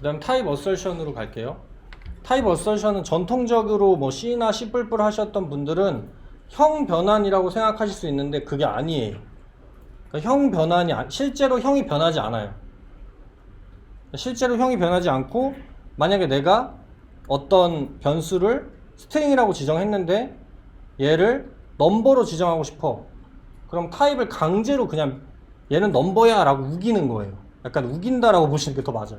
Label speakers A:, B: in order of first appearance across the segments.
A: 그 다음 타입 어설션으로 갈게요. 타입 어설션은 전통적으로 뭐 C나 C++ 하셨던 분들은 형 변환이라고 생각하실 수 있는데 그게 아니에요. 그러니까 형 변환이 실제로 형이 변하지 않아요. 실제로 형이 변하지 않고 만약에 내가 어떤 변수를 스트링이라고 지정했는데 얘를 넘버로 지정하고 싶어. 그럼 타입을 강제로 그냥 얘는 넘버야 라고 우기는 거예요. 약간 우긴다라고 보시는 게 더 맞아요.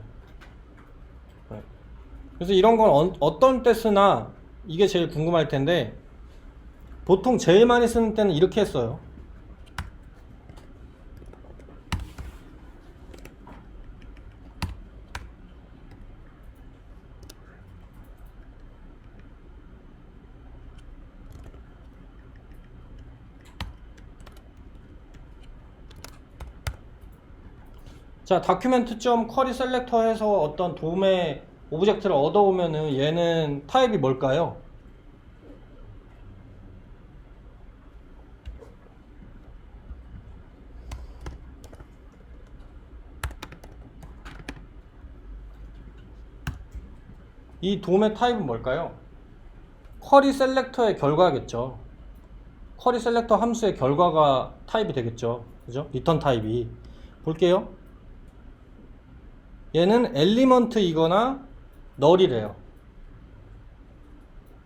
A: 그래서 이런 건 어떤 때 쓰나 이게 제일 궁금할 텐데 보통 제일 많이 쓰는 때는 이렇게 했어요. 자, document.query selector 해서 어떤 돔의 오브젝트를 얻어오면은 얘는 타입이 뭘까요? 이 돔의 타입은 뭘까요? 쿼리 셀렉터의 결과겠죠. 쿼리 셀렉터 함수의 결과가 타입이 되겠죠. 그죠? 리턴 타입이. 볼게요. 얘는 엘리먼트이거나 널이래요.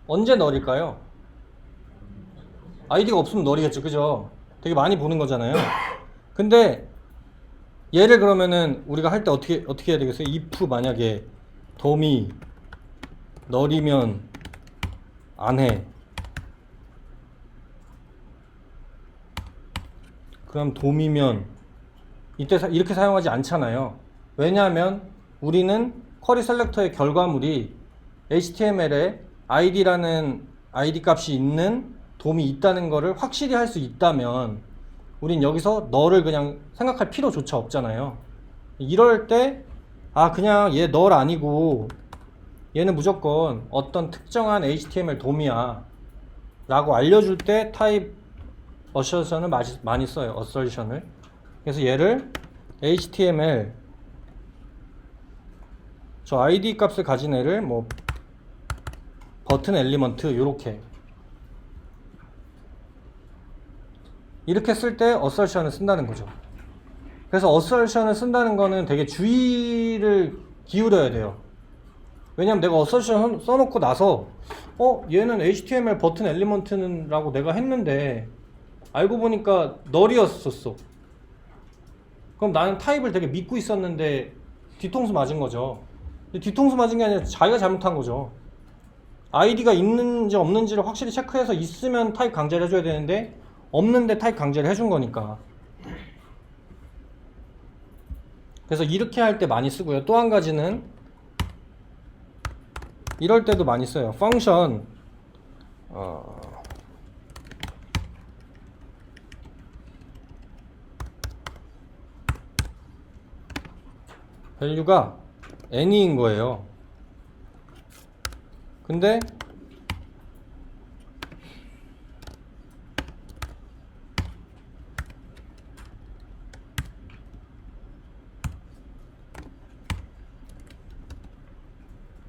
A: 언제 널일까요? 아이디가 없으면 널이겠죠. 그죠? 되게 많이 보는 거잖아요. 근데 얘를 그러면은 우리가 할 때 어떻게 해야 되겠어요? if 만약에 돔이 널이면 안 해. 그럼 돔이면 이때 이렇게 사용하지 않잖아요. 왜냐하면 우리는 쿼리 셀렉터의 결과물이 HTML에 id라는 id 값이 있는 돔이 있다는 거를 확실히 할 수 있다면 우린 여기서 너를 그냥 생각할 필요조차 없잖아요. 이럴 때 그냥 얘 널 아니고 얘는 무조건 어떤 특정한 HTML 돔이야 라고 알려줄 때 타입 어설션을 많이 써요. 어설션을. 그래서 얘를 HTML 저 id 값을 가진 애를 뭐 버튼 엘리먼트 이렇게 쓸 때 어설션을 쓴다는 거죠. 그래서 어설션을 쓴다는 거는 되게 주의를 기울여야 돼요. 왜냐면 내가 어설션 써놓고 나서 얘는 HTML 버튼 엘리먼트는 라고 내가 했는데 알고 보니까 널이었었어. 그럼 나는 타입을 되게 믿고 있었는데 뒤통수 맞은 거죠. 뒤통수 맞은 게 아니라 자기가 잘못한 거죠. 아이디가 있는지 없는지를 확실히 체크해서 있으면 타입 강제를 해줘야 되는데 없는데 타입 강제를 해준 거니까. 그래서 이렇게 할 때 많이 쓰고요. 또 한 가지는 이럴 때도 많이 써요. 펑션 밸류가 any인 거예요. 근데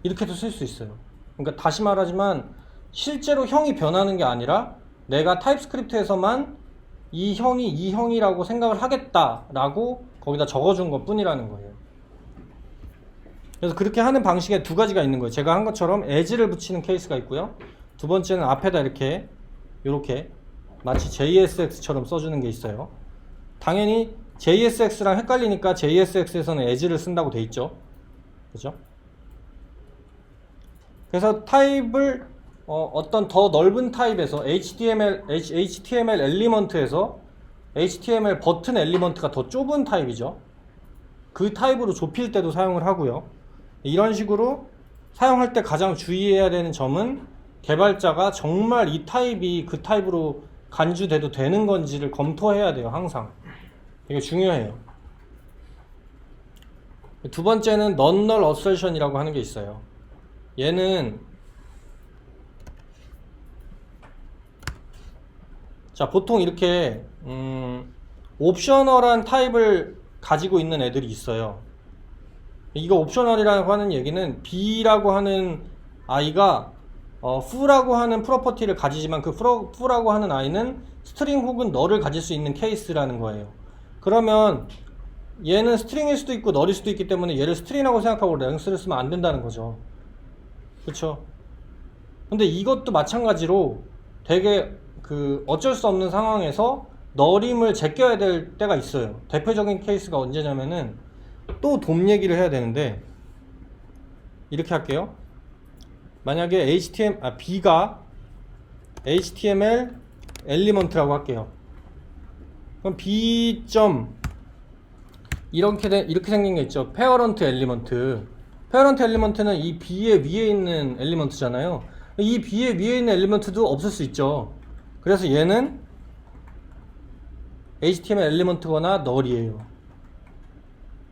A: 이렇게도 쓸 수 있어요. 그러니까 다시 말하지만 실제로 형이 변하는 게 아니라 내가 타입스크립트에서만 이 형이 이 형이라고 생각을 하겠다라고 거기다 적어준 것 뿐이라는 거예요. 그래서 그렇게 하는 방식에 두 가지가 있는 거예요. 제가 한 것처럼 as를 붙이는 케이스가 있고요. 두 번째는 앞에다 이렇게 마치 JSX처럼 써주는 게 있어요. 당연히 JSX랑 헷갈리니까 JSX에서는 as를 쓴다고 돼 있죠. 그죠? 그래서 타입을 어떤 더 넓은 타입에서 HTML 엘리먼트에서 HTML 버튼 엘리먼트가 더 좁은 타입이죠. 그 타입으로 좁힐 때도 사용을 하고요. 이런 식으로 사용할 때 가장 주의해야 되는 점은 개발자가 정말 이 타입이 그 타입으로 간주돼도 되는 건지를 검토해야 돼요. 항상. 이게 중요해요. 두 번째는 non-null assertion이라고 하는 게 있어요. 얘는 자 보통 이렇게 옵셔널한 타입을 가지고 있는 애들이 있어요. 이거 옵셔널이라고 하는 얘기는 B라고 하는 아이가 foo라고 하는 프로퍼티를 가지지만 그 foo라고 하는 아이는 스트링 혹은 널을 가질 수 있는 케이스라는 거예요. 그러면 얘는 스트링일 수도 있고 널일 수도 있기 때문에 얘를 스트링이라고 생각하고 랭스를 쓰면 안 된다는 거죠. 그쵸? 근데 이것도 마찬가지로 되게 어쩔 수 없는 상황에서 널임을 제껴야 될 때가 있어요. 대표적인 케이스가 언제냐면은 또 돔 얘기를 해야 되는데 이렇게 할게요. 만약에 B가 HTML 엘리먼트라고 할게요. 그럼 B. 이렇게 생긴 게 있죠. 페어런트 엘리먼트. 페어런트 엘리먼트는 이 B의 위에 있는 엘리먼트잖아요. 이 B의 위에 있는 엘리먼트도 없을 수 있죠. 그래서 얘는 HTML 엘리먼트거나 널이에요.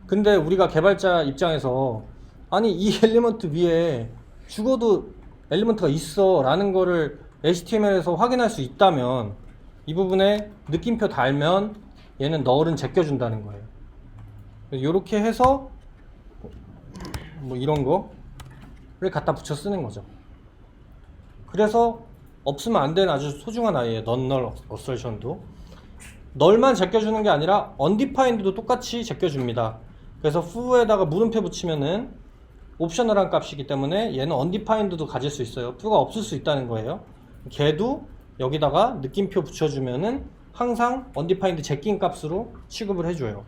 A: 근데 우리가 개발자 입장에서 아니 이 엘리먼트 위에 죽어도 엘리먼트가 있어 라는 거를 HTML에서 확인할 수 있다면 이 부분에 느낌표 달면 얘는 널은 제껴준다는 거예요. 이렇게 해서 뭐 이런 거를 갖다 붙여 쓰는 거죠. 그래서 없으면 안 되는 아주 소중한 아이예요. non-null assertion도. 널만 제껴주는 게 아니라 undefined도 똑같이 제껴줍니다. 그래서 foo에다가 물음표 붙이면은 옵셔널한 값이기 때문에 얘는 undefined도 가질 수 있어요. foo가 없을 수 있다는 거예요. 걔도 여기다가 느낌표 붙여주면은 항상 undefined 제낀 값으로 취급을 해줘요.